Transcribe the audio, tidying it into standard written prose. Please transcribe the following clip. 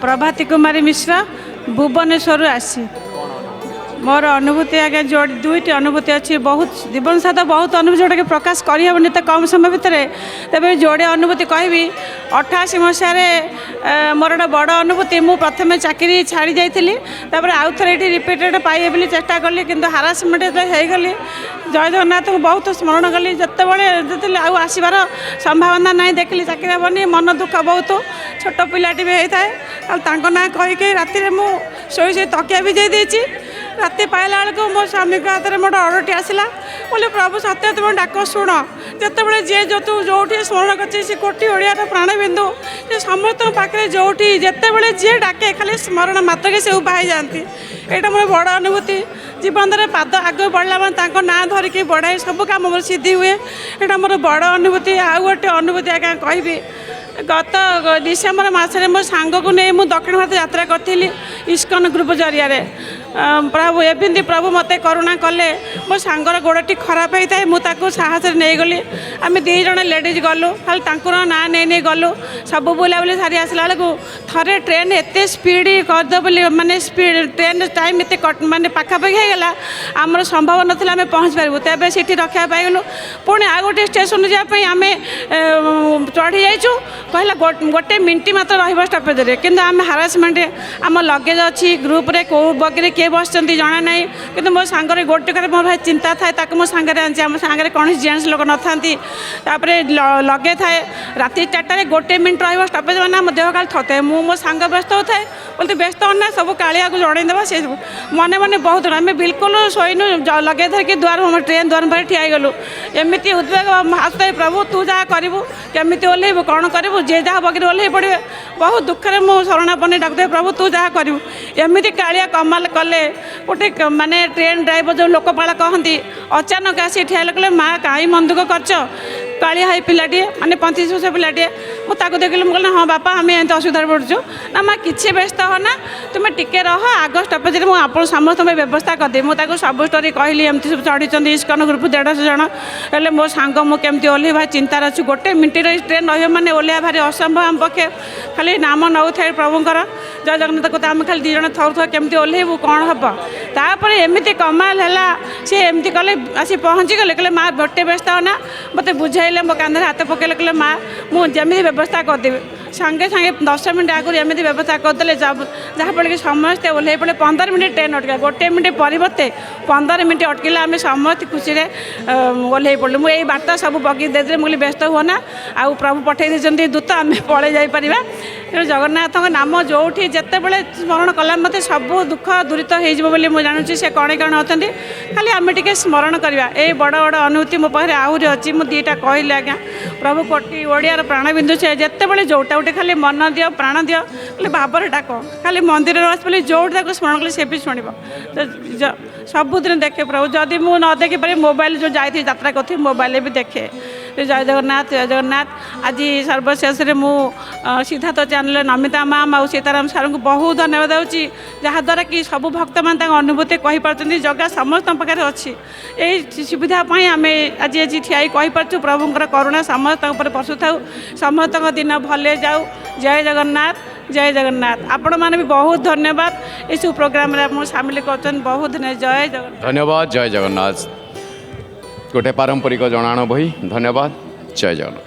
प्रभाती कुमारी मिश्र भुवनेश्वर आसी मोर अनुभूति आगे जो दुईट अनुभूति अच्छी बहुत जीवन साथ बहुत अनुभूति जोटा कि प्रकाश करहबनी तो कम समय भितर तेज जोड़े अनुभूति कहबी 88 मसीह मोर गोटे बड़ अनुभूति मु प्रथम चाकरी छाड़ी जाइली आउ थे ये रिपीटेड पाइए बोली चेष्टा कली कि हारासमेंट होगली जय जगन्नाथ को बहुत स्मरण कली जिते आसबार संभावना ना देखली चाकरी हेनी मन दुख बहुत छोट पिलाटी भी होता है ना कहीकि राति मुई शोई तकिया भी देदेची राति पाइला बेलू मो स्वामी हाथ में मोटे अर्डरटी आसला बोले प्रभु सत्य तुम डाक शुण जिते जी जो तू जो स्मरण कर कोटी ओडियार प्राणबिंदु से समस्त पाखे जो जिते जी डाके खाली स्मरण मात्र से उभा जाती यहाँ मोर बड़ अनुभूति जीवन में पाद आग बढ़ला मैं ना धरिकी बढ़ाई सब कम मोर सिद्धि हुए यहाँ मोर बड़ अनुभूति आउ गोटे अनुभूति आज्ञा कहि गत डिसेम्बर मसरे मो सांग को नहीं मुझे दक्षिण भारत यात्रा करी इस्कन ग्रुप जरिया प्रभु एमती प्रभु मत करुणा कले मो सांगर गोड़टी खराब होता है मुझे साहस नहीं गली आम दी जन लेडीज गलु खाली ना नहीं गलु सब बुलाबुली सारी आसला बेलू थे ट्रेन एत स्पीड करदे बोली मानने स्पीड ट्रेन टाइम एत मानने पखापाखि होगला आमर संभव नाला आम पहुँच पार्बू तेज सीट रखा पाइलु पुणी आ गए स्टेशन जावाई आम चढ़ी जाइचु कहला गोटे मिनट मात्र रपेज कि आम हारासमेंट आम लगेज अच्छी ग्रुप रे कौ बगे किए बस जना ना कि मो सांगे गोटे कड़े मोर भाई चिंता थाए मो सांगे आनी आम सांगे कौन जेन्ट्स लोक न था लगे थाए राति 4टार गोटे मिनट रपेज मैंने आम देह खाली थते मो सांग व्यस्त होता है बोलते व्यस्त होना सब कालिया को जनईदेवा से मन मन बहुत आम बिल्कुल शोनु लगे धरिकी द्वार ट्रेन द्वार पर ठिया गलु एमती उद्वेग आसुए प्रभु तू जहाँ करूँ केमी ओह्लैबू कौन करूँ जे जहाँ बगे ओह्लै पड़े बहुत दुखे मुझे शरणापन्न डाकुए प्रभु तू जहाँ करूँ एमती कालिया कमाल कले गोटे माने ट्रेन ड्राइवर जो लोकपाल कहती अचानक आसी ठिया कले माँ कहीं मन दुख कर कालिया हाई पिलाटे माने 35 वर्ष पिलाटे मुझे देखिली मुझे हाँ बापा आम एम असुविधा पड़ुचु ना माँ कि व्यस्त हो ना तुम्हें टिके रह आग स्टपेज में मुझे समस्त व्यवस्था करदे मुझे सब स्टोरी कहली एमती सब चढ़ी इस्कन ग्रुप 150 जन हेल्ले मो सांग मुझे ओह्लै भाई चिंतार अच्छी गोटे मिनट ट्रेन रही मैंने ओह्लैया भारी असंभव आम पक्षे खाली नाम नौ थे प्रभुंर जय जगन्नाथ को आम खाली 2 जन थर केमती ओह्लैबू कौन हम तापर एमती कमाल है सी एमती कले आसी पहुँची गले कहले माँ गोटे व्यस्त हो ना मत बुझाइले मो कांधे हाथ पकड़े कहले माँ मुझे व्यवस्था करदेवी सांगे सांगे 10 मिनट आगुरी एमती व्यवस्था करदे जहाँफल कि समस्ते ओह्लै पड़े 15 मिनट ट्रेन अटका गोटे मिनट परिवर्ते 15 मिनट अटकिला आम समस्त खुशी ओह्लै पड़ू मुझे बार्ता सब बगी देदेले मुझे व्यस्त हुआ ना आउ प्रभु पठे देते दूत आम पलि जापर तेणु जगन्नाथ नाम जो जिते बड़े स्मरण कला मत सब दुख दूरित हो मुझे जानूँ से कणे कणे अच्छा खाली आम टे स्मरण करवा ये बड़ बड़ अनुभूति मो पाखे आहरी अच्छी मुझे 2टा कहली आज्ञा प्रभु कोटी ओडियार प्राणबिंदु से जिते बड़े जोटा गोटे खाली मन दियो प्राण दियो खाली भावर डाक खाली मंदिर आसपे जो स्मरण कले से भी शुण तो सबुदिन देखे प्रभु जदि मुझे न देखी पारे मोबाइल जो जाती यात्रा करी मोबाइल भी देखे जय जगन्नाथ आज सर्वशेष मु सिद्धार्थ चैनल नमिता मैम आ सीताराम सार को बहुत धन्यवाद दूसरी जहाँद्वारा कि सब भक्त मान अनुभूति कहीपर जगह समस्त पाखे अच्छी यही सुविधापी आम आज आज ठिया कहीपरु प्रभुंर करुणा समस्त पशु था समस्त दिन भले जाऊ जय जगन्नाथ आपण मैंने भी बहुत धन्यवाद इस प्रोग्राम में सामिल कर बहुत जय जगन्नाथ धन्यवाद जय जगन्नाथ गोटे पारंपरिक जनाण बही धन्यवाद जय जगन्नाथ।